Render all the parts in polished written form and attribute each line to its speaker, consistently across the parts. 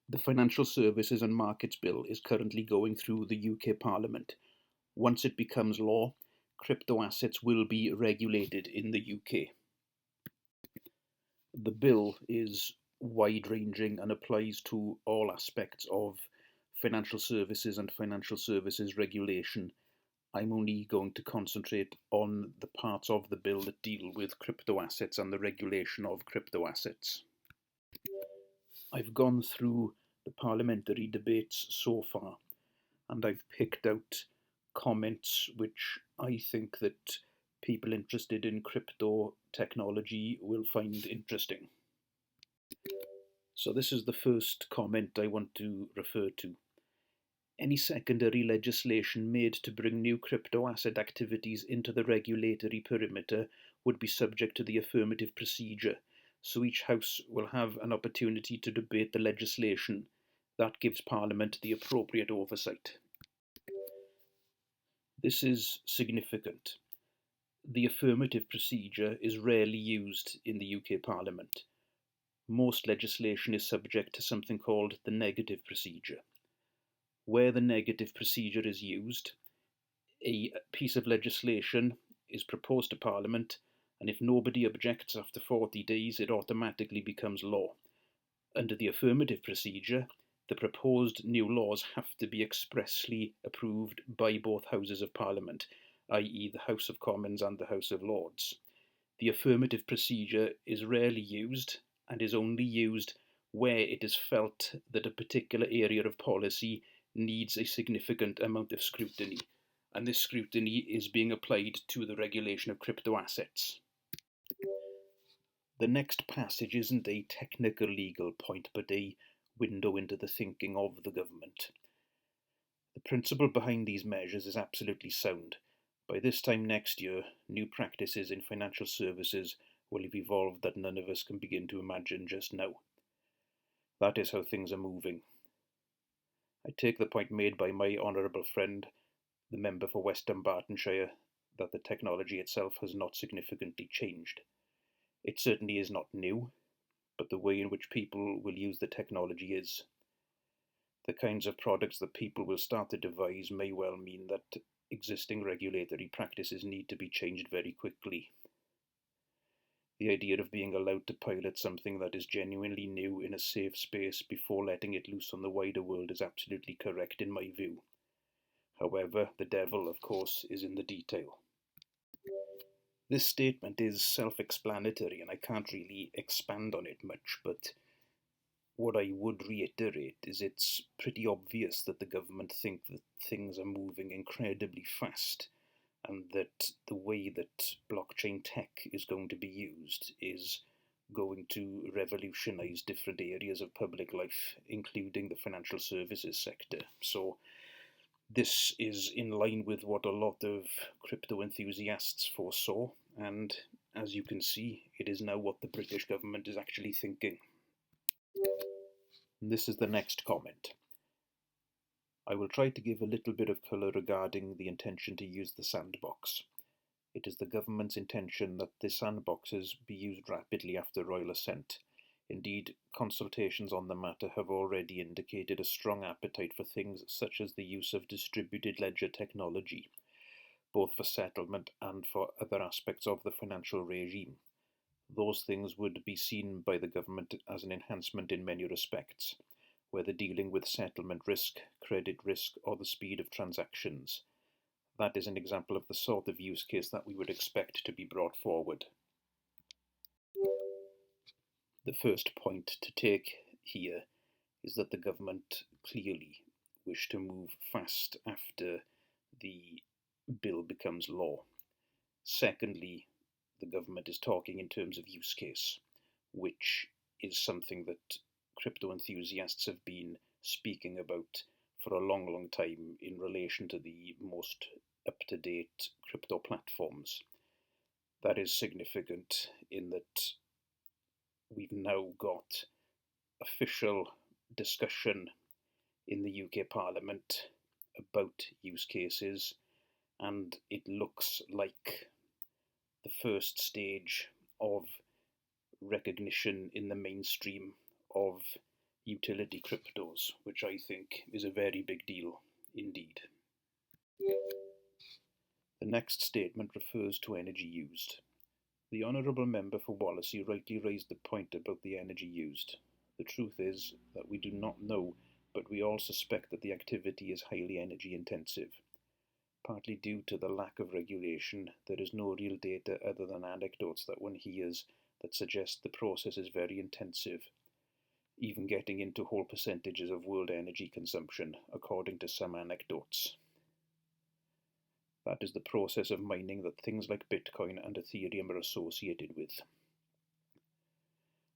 Speaker 1: The Financial Services and Markets Bill is currently going through the UK Parliament. Once it becomes law, crypto assets will be regulated in the UK. The bill is wide-ranging and applies to all aspects of financial services and financial services regulation. I'm only going to concentrate on the parts of the bill that deal with crypto assets and the regulation of crypto assets. I've gone through the parliamentary debates so far, and I've picked out comments which I think that people interested in crypto technology will find interesting. So this is the first comment I want to refer to. Any secondary legislation made to bring new crypto asset activities into the regulatory perimeter would be subject to the affirmative procedure, so each House will have an opportunity to debate the legislation. That gives Parliament the appropriate oversight. This is significant. The affirmative procedure is rarely used in the UK Parliament. Most legislation is subject to something called the negative procedure. Where the negative procedure is used, a piece of legislation is proposed to Parliament, and if nobody objects after 40 days, it automatically becomes law. Under the affirmative procedure, the proposed new laws have to be expressly approved by both Houses of Parliament, i.e. the House of Commons and the House of Lords. The affirmative procedure is rarely used and is only used where it is felt that a particular area of policy needs a significant amount of scrutiny, and this scrutiny is being applied to the regulation of crypto assets. The next passage isn't a technical legal point, but a window into the thinking of the government. The principle behind these measures is absolutely sound. By this time next year, new practices in financial services will have evolved that none of us can begin to imagine just now. That is how things are moving. I take the point made by my honourable friend, the member for West Dunbartonshire, that the technology itself has not significantly changed. It certainly is not new, but the way in which people will use the technology is. The kinds of products that people will start to devise may well mean that existing regulatory practices need to be changed very quickly. The idea of being allowed to pilot something that is genuinely new in a safe space before letting it loose on the wider world is absolutely correct in my view. However, the devil, of course, is in the detail. This statement is self-explanatory and I can't really expand on it much, but what I would reiterate is it's pretty obvious that the government think that things are moving incredibly fast and that the way that blockchain tech is going to be used is going to revolutionize different areas of public life, including the financial services sector. So this is in line with what a lot of crypto enthusiasts foresaw, and as you can see, it is now what the British government is actually thinking. And this is the next comment. I will try to give a little bit of colour regarding the intention to use the sandbox. It is the government's intention that the sandboxes be used rapidly after royal assent. Indeed, consultations on the matter have already indicated a strong appetite for things such as the use of distributed ledger technology, both for settlement and for other aspects of the financial regime. Those things would be seen by the government as an enhancement in many respects, whether dealing with settlement risk, credit risk, or the speed of transactions. That is an example of the sort of use case that we would expect to be brought forward. The first point to take here is that the government clearly wish to move fast after the bill becomes law. Secondly, the government is talking in terms of use case, which is something that crypto enthusiasts have been speaking about for a long, long time in relation to the most up-to-date crypto platforms. That is significant in that we've now got official discussion in the UK Parliament about use cases, and it looks like the first stage of recognition in the mainstream of utility cryptos, which I think is a very big deal indeed. The next statement refers to energy used. The honourable member for Wallasey rightly raised the point about the energy used. The truth is that we do not know, but we all suspect that the activity is highly energy intensive. Partly due to the lack of regulation, there is no real data other than anecdotes that one hears that suggest the process is very intensive, even getting into whole percentages of world energy consumption, according to some anecdotes. That is the process of mining that things like Bitcoin and Ethereum are associated with.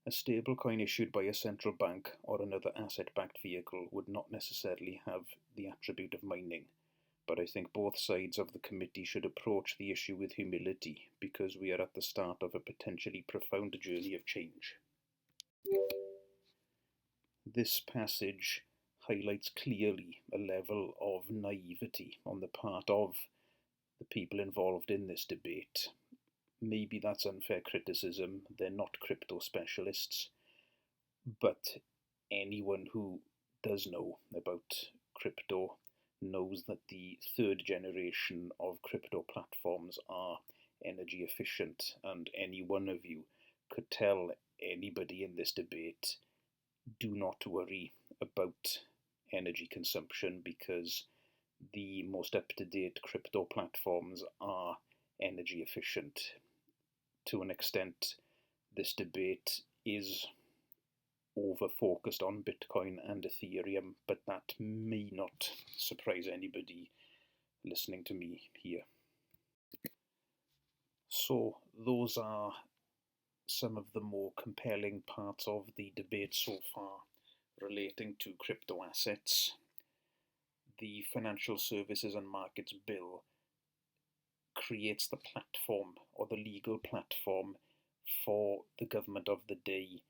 Speaker 1: A stablecoin issued by a central bank or another asset-backed vehicle would not necessarily have the attribute of mining, but I think both sides of the committee should approach the issue with humility, because we are at the start of a potentially profound journey of change. This passage highlights clearly a level of naivety on the part of the people involved in this debate. Maybe that's unfair criticism, they're not crypto specialists, but anyone who does know about crypto knows that the third generation of crypto platforms are energy efficient, and any one of you could tell anybody in this debate, do not worry about energy consumption, because the most up-to-date crypto platforms are energy efficient. To an extent, this debate is over-focused on Bitcoin and Ethereum, but that may not surprise anybody listening to me here. So those are some of the more compelling parts of the debate so far relating to crypto assets. The Financial Services and Markets Bill creates the platform, or the legal platform, for the government of the day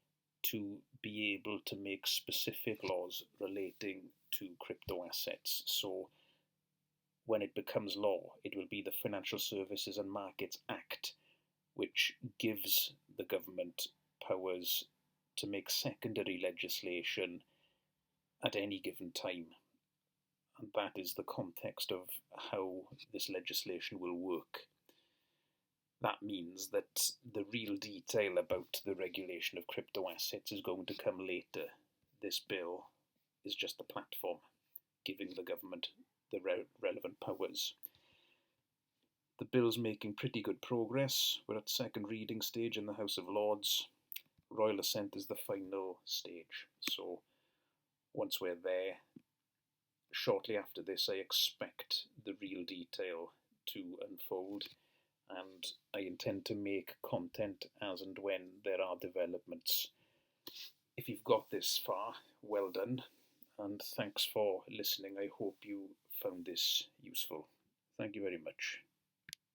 Speaker 1: to be able to make specific laws relating to crypto assets. So when it becomes law, it will be the Financial Services and Markets Act, which gives the government powers to make secondary legislation at any given time. And that is the context of how this legislation will work. That means that the real detail about the regulation of crypto assets is going to come later. This bill is just the platform, giving the government the relevant powers. The bill's making pretty good progress. We're at second reading stage in the House of Lords. Royal assent is the final stage. So once we're there, shortly after this, I expect the real detail to unfold, and I intend to make content as and when there are developments. If you've got this far, well done, and thanks for listening. I hope you found this useful. Thank you very much.